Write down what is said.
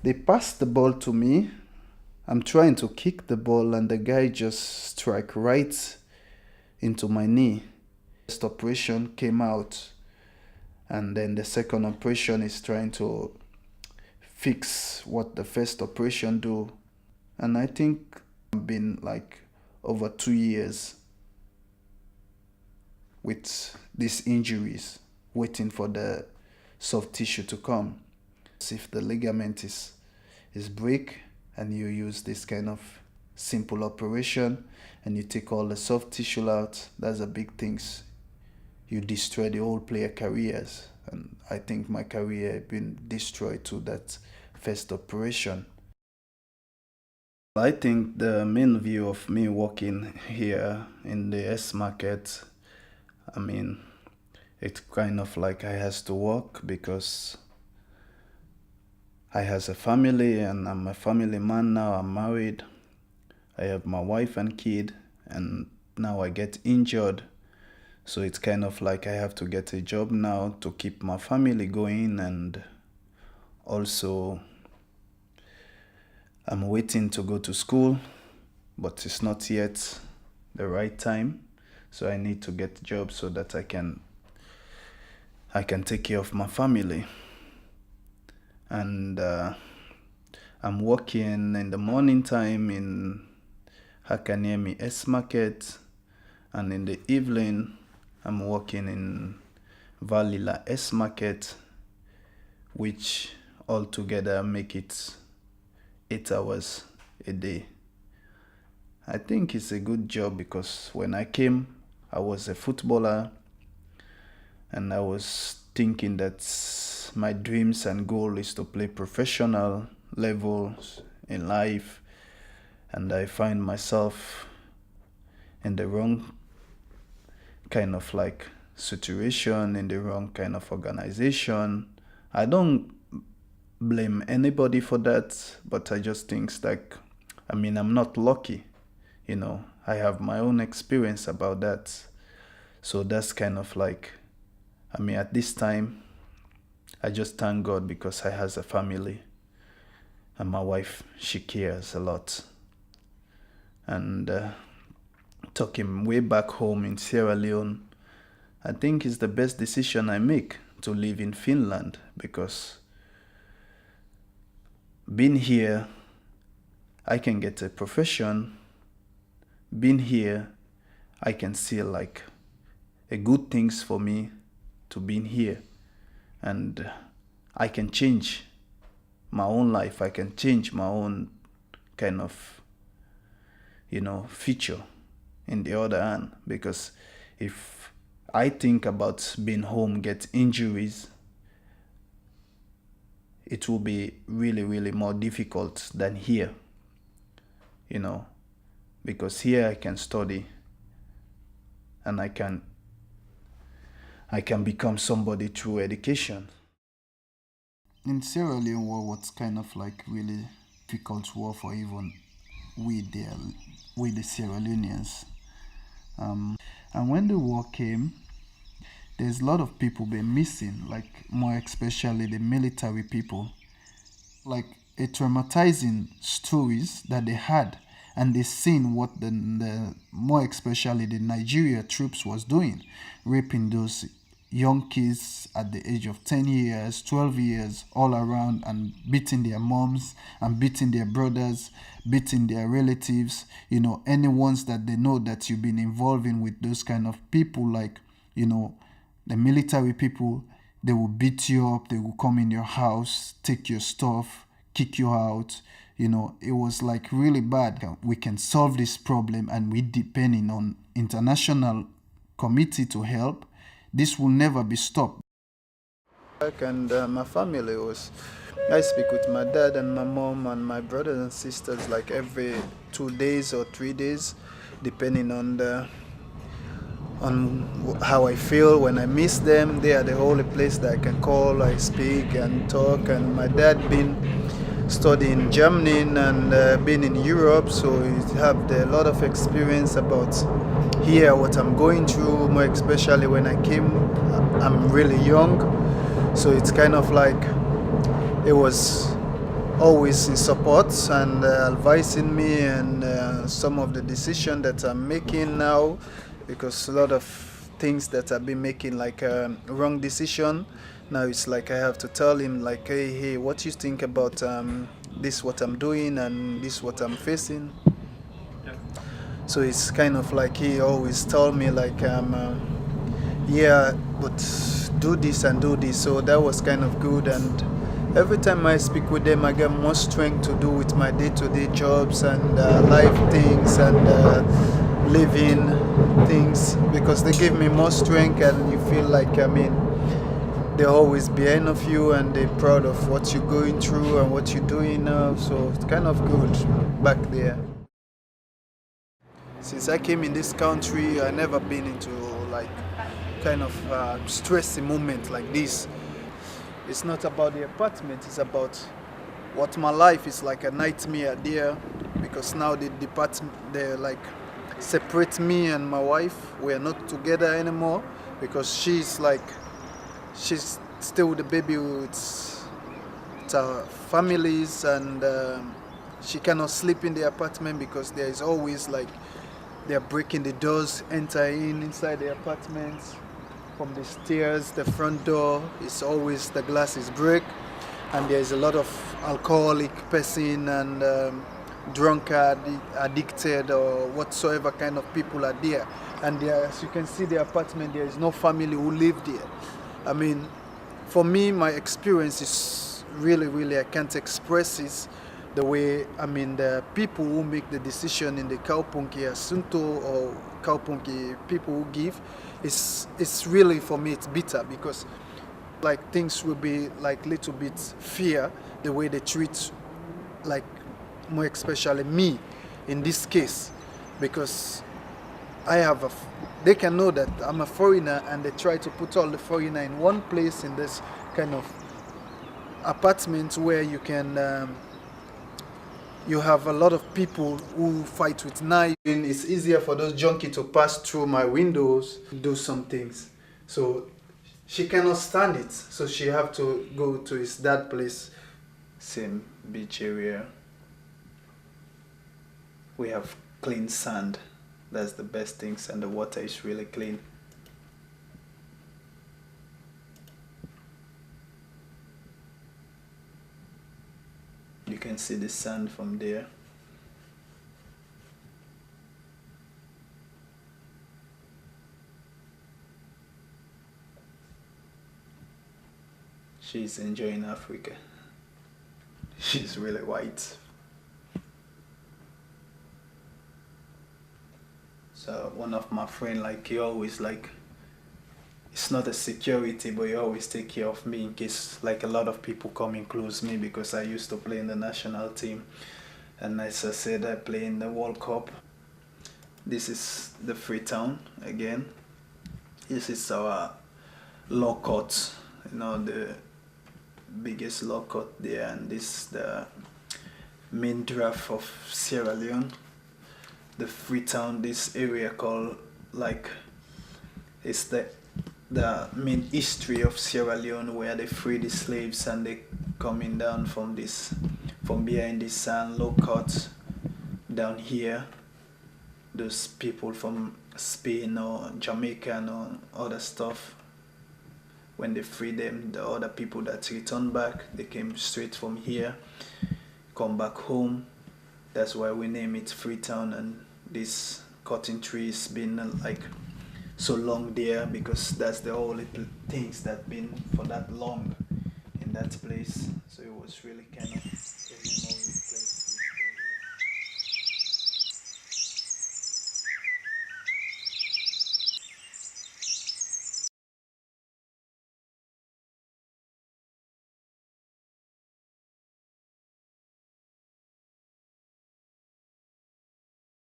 They passed the ball to me. I'm trying to kick the ball, and the guy just struck right into my knee. First operation came out, and then the second operation is trying to fix what the first operation do. And I think I've been like over 2 years with these injuries, waiting for the soft tissue to come. If the ligament is break and you use this kind of simple operation and you take all the soft tissue out, that's a big things. You destroy the whole player careers, and I think my career has been destroyed to that first operation. I think the main view of me working here in the S market, I mean, it's kind of like I has to work because I has a family and I'm a family man now. I'm married. I have my wife and kid, and now I get injured. So it's kind of like I have to get a job now to keep my family going, and also I'm waiting to go to school, but it's not yet the right time. So I need to get a job so that I can take care of my family. And I'm working in the morning time in Hakaniemi S Market, and in the evening I'm working in Valila S Market, which altogether make it 8 hours a day. I think it's a good job because when I came, I was a footballer, and I was thinking that my dreams and goal is to play professional levels in life, and I find myself in the wrong kind of like situation, in the wrong kind of organization. I don't blame anybody for that, but I just think like, I'm not lucky, I have my own experience about that. So that's kind of like, at this time, I just thank God because I has a family, and my wife, she cares a lot. And talking way back home in Sierra Leone, I think it's the best decision I make to live in Finland, because being here, I can get a profession. Being here, I can see like a good things for me to being here, and I can change my own life. I can change my own kind of, future in the other hand, because if I think about being home, get injuries, it will be really, really more difficult than here, because here I can study and I can become somebody through education. In Sierra Leone war, what's kind of like really difficult war for even we the Sierra Leoneans. And when the war came, there's a lot of people been missing, like more especially the military people, like a traumatizing stories that they had, and they seen what the more especially the Nigeria troops was doing, raping those young kids at the age of 10 years, 12 years, all around, and beating their moms and beating their brothers, beating their relatives, any ones that they know that you've been involving with those kind of people, like, the military people. They will beat you up, they will come in your house, take your stuff, kick you out. It was like really bad. We can solve this problem, and we depending on international committee to help. This will never be stopped. And my family I speak with my dad and my mom and my brothers and sisters like every 2 days or 3 days, depending on how I feel. When I miss them, they are the only place that I can call, I speak and talk. And my dad been studying in Germany and been in Europe, so he have a lot of experience about here what I'm going through, more especially when I came. I'm really young, so it's kind of like it was always in support and advising me and some of the decision that I'm making now, because a lot of things that I've been making like wrong decision. Now it's like I have to tell him like, hey, what you think about this what I'm doing and this what I'm facing. So it's kind of like he always told me like yeah, but do this and do this. So that was kind of good. And every time I speak with them, I get more strength to do with my day-to-day jobs and life things and living things, because they give me more strength and you feel like, I mean, they're always behind of you and they're proud of what you're going through and what you're doing now. So it's kind of good back there. Since I came in this country, I never been into like kind of stressy moment like this. It's not about the apartment, it's about what my life is like a nightmare there, because now the department, they like separate me and my wife. We're not together anymore because she's still the baby with her families, and she cannot sleep in the apartment because there is always like they're breaking the doors, enter inside the apartments from the stairs. The front door is always, the glass is break, and there's a lot of alcoholic person and drunkard, addicted or whatsoever kind of people are there. And there, as you can see the apartment, there is no family who live there. I mean, for me, my experience is really, I can't express it the way, I mean, the people who make the decision in the Kaupunki Asunto or Kaupunki people who give, it's really, for me, it's bitter, because like things will be like little bit fear the way they treat, like more especially me in this case, because I have they can know that I'm a foreigner, and they try to put all the foreigner in one place in this kind of apartment where you can you have a lot of people who fight with knives. It's easier for those junkies to pass through my windows, do some things. So she cannot stand it, so she have to go to his dad place. Same beach area. We have clean sand. That's the best things, and the water is really clean. You can see the sand from there. She's enjoying Africa. She's really white. So one of my friend, like, he always like, it's not a security, but he always take care of me in case like a lot of people come and close me, because I used to play in the national team, and as I said, I play in the World Cup. This is the Freetown again. This is our law court, you know, the biggest law court there, and this is the main draft of Sierra Leone. The Freetown, this area called like, it's the main history of Sierra Leone, where they free the slaves and they coming down from behind this sand low cut down here. Those people from Spain or Jamaica or other stuff, when they free them, the other people that return back, they came straight from here, come back home. That's why we name it Freetown. And this cotton tree has been like so long there, because that's the only things that been for that long in that place. So it was really kind of